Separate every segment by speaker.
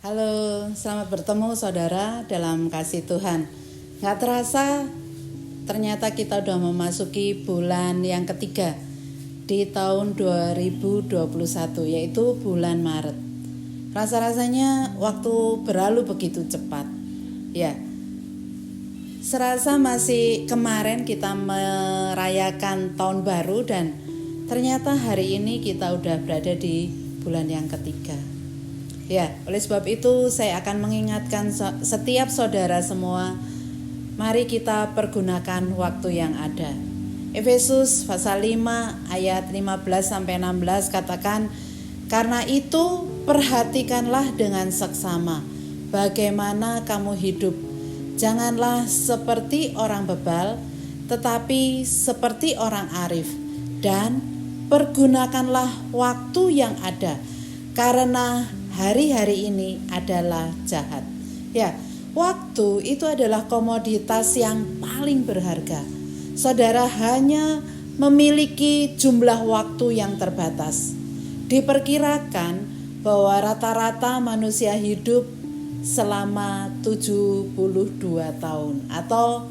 Speaker 1: Halo, selamat bertemu saudara dalam kasih Tuhan. Gak terasa, ternyata kita udah memasuki bulan yang ketiga di tahun 2021, yaitu bulan Maret. Rasa-rasanya waktu berlalu begitu cepat. Ya, serasa masih kemarin kita merayakan tahun baru dan ternyata hari ini kita udah berada di bulan yang ketiga. Ya, oleh sebab itu saya akan mengingatkan setiap saudara semua, mari kita pergunakan waktu yang ada. Efesus pasal 5 ayat 15-16 katakan, karena itu perhatikanlah dengan seksama bagaimana kamu hidup. Janganlah seperti orang bebal, tetapi seperti orang arif, dan pergunakanlah waktu yang ada, karena hari-hari ini adalah jahat. Ya, waktu itu adalah komoditas yang paling berharga. Saudara hanya memiliki jumlah waktu yang terbatas. Diperkirakan bahwa rata-rata manusia hidup selama 72 tahun atau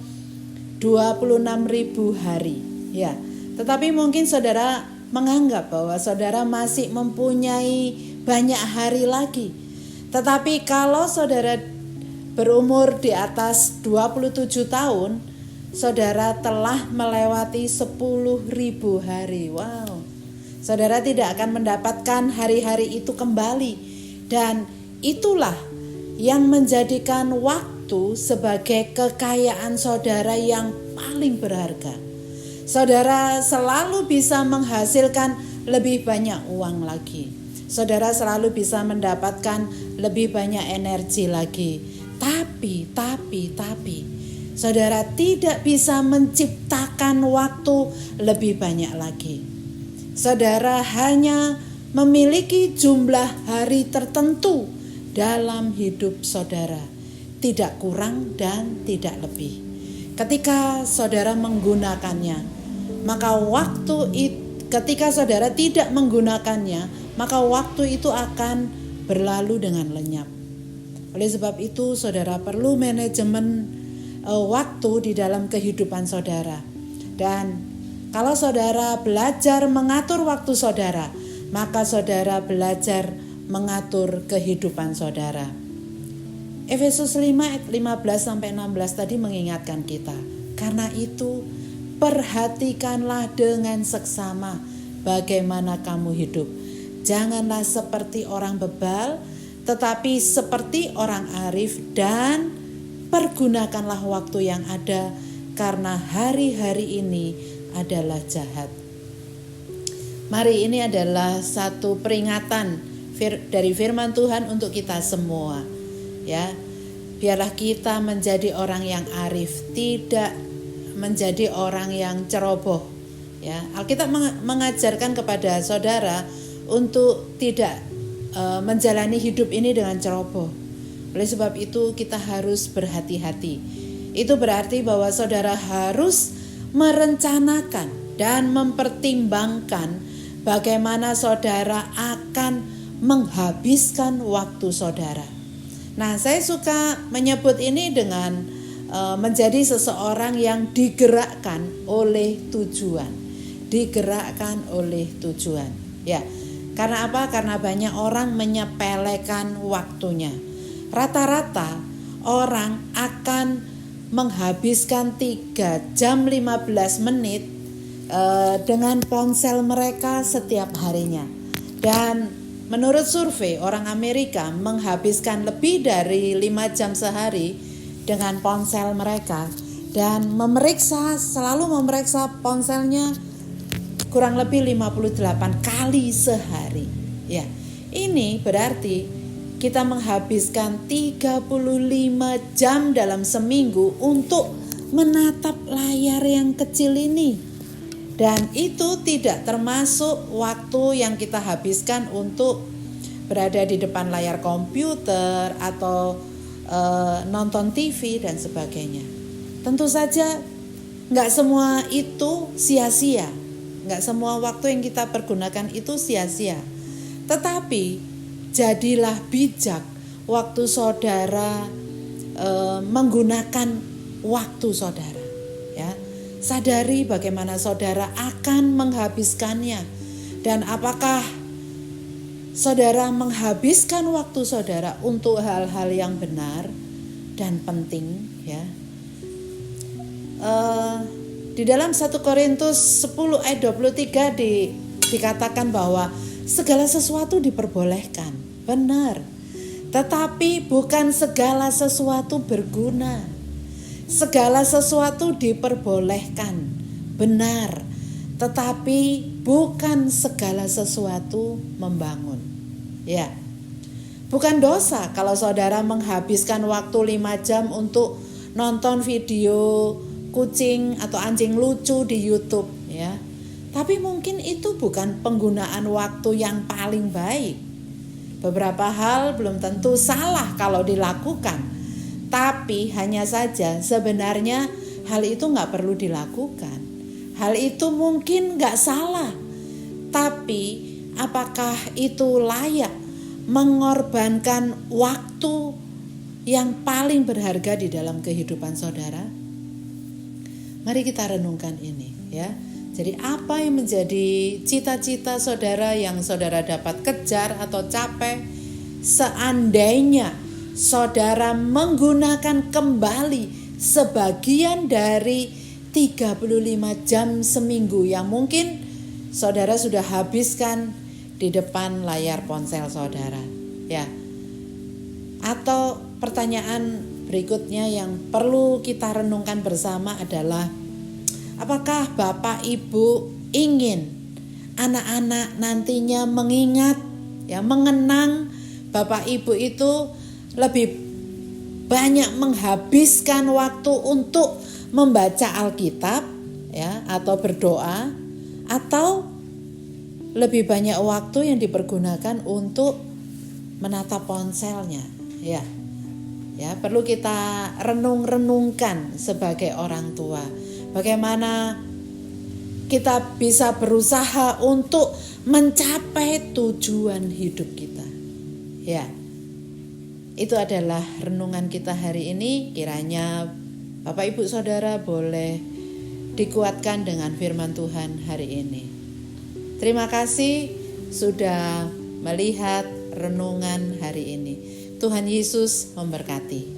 Speaker 1: 26.000 hari. Ya, tetapi mungkin saudara menganggap bahwa saudara masih mempunyai banyak hari lagi. Tetapi kalau saudara berumur di atas 27 tahun, saudara telah melewati 10.000 hari. Wow. Saudara tidak akan mendapatkan hari-hari itu kembali. Dan itulah yang menjadikan waktu sebagai kekayaan saudara yang paling berharga. Saudara selalu bisa menghasilkan lebih banyak uang lagi. Saudara selalu bisa mendapatkan lebih banyak energi lagi. Tapi, saudara tidak bisa menciptakan waktu lebih banyak lagi. Saudara hanya memiliki jumlah hari tertentu dalam hidup saudara. Tidak kurang dan tidak lebih. Ketika saudara menggunakannya, maka ketika saudara tidak menggunakannya, maka waktu itu akan berlalu dengan lenyap. Oleh sebab itu saudara perlu manajemen waktu di dalam kehidupan saudara. Dan kalau saudara belajar mengatur waktu saudara, maka saudara belajar mengatur kehidupan saudara. Efesus 5 ayat 15-16 tadi mengingatkan kita. Karena itu perhatikanlah dengan seksama bagaimana kamu hidup. Janganlah seperti orang bebal, tetapi seperti orang arif, dan pergunakanlah waktu yang ada, karena hari-hari ini adalah jahat. Mari, ini adalah satu peringatan dari firman Tuhan untuk kita semua. Ya, biarlah kita menjadi orang yang arif, tidak menjadi orang yang ceroboh. Ya, Alkitab mengajarkan kepada saudara untuk tidak menjalani hidup ini dengan ceroboh. Oleh sebab itu kita harus berhati-hati. Itu berarti bahwa saudara harus merencanakan dan mempertimbangkan bagaimana saudara akan menghabiskan waktu saudara. Nah, saya suka menyebut ini dengan menjadi seseorang yang digerakkan oleh tujuan. Digerakkan oleh tujuan. Ya. Karena apa? Karena banyak orang menyepelekan waktunya. Rata-rata orang akan menghabiskan 3 jam 15 menit dengan ponsel mereka setiap harinya. Dan menurut survei, orang Amerika menghabiskan lebih dari 5 jam sehari dengan ponsel mereka. Dan selalu memeriksa ponselnya kurang lebih 58 kali sehari. Ya, ini berarti kita menghabiskan 35 jam dalam seminggu untuk menatap layar yang kecil ini. Dan itu tidak termasuk waktu yang kita habiskan untuk berada di depan layar komputer atau nonton TV dan sebagainya. Tentu saja nggak semua itu sia-sia. Nggak semua waktu yang kita pergunakan itu sia-sia. Tetapi jadilah bijak waktu saudara menggunakan waktu saudara, ya. Sadari bagaimana saudara akan menghabiskannya, dan apakah saudara menghabiskan waktu saudara untuk hal-hal yang benar dan penting, ya. Di dalam 1 Korintus 10 ayat 23 dikatakan bahwa segala sesuatu diperbolehkan, benar. Tetapi bukan segala sesuatu berguna. Segala sesuatu diperbolehkan, benar. Tetapi bukan segala sesuatu membangun. Ya. Bukan dosa kalau saudara menghabiskan waktu 5 jam untuk nonton video kucing atau anjing lucu di YouTube, ya. Tapi mungkin itu bukan penggunaan waktu yang paling baik. Beberapa hal belum tentu salah kalau dilakukan, tapi hanya saja sebenarnya hal itu gak perlu dilakukan. Hal itu mungkin gak salah, tapi apakah itu layak mengorbankan waktu yang paling berharga di dalam kehidupan saudara? Mari kita renungkan ini, ya. Jadi apa yang menjadi cita-cita saudara yang saudara dapat kejar atau capai seandainya saudara menggunakan kembali sebagian dari 35 jam seminggu yang mungkin saudara sudah habiskan di depan layar ponsel saudara, ya. Atau pertanyaan berikutnya yang perlu kita renungkan bersama adalah, apakah Bapak Ibu ingin anak-anak nantinya mengingat, ya, mengenang Bapak Ibu itu lebih banyak menghabiskan waktu untuk membaca Alkitab, ya, atau berdoa, atau lebih banyak waktu yang dipergunakan untuk menatap ponselnya, ya. Ya, perlu kita renungkan sebagai orang tua. Bagaimana kita bisa berusaha untuk mencapai tujuan hidup kita. Ya, itu adalah renungan kita hari ini. Kiranya Bapak Ibu Saudara boleh dikuatkan dengan firman Tuhan hari ini. Terima kasih sudah melihat renungan hari ini. Tuhan Yesus memberkati.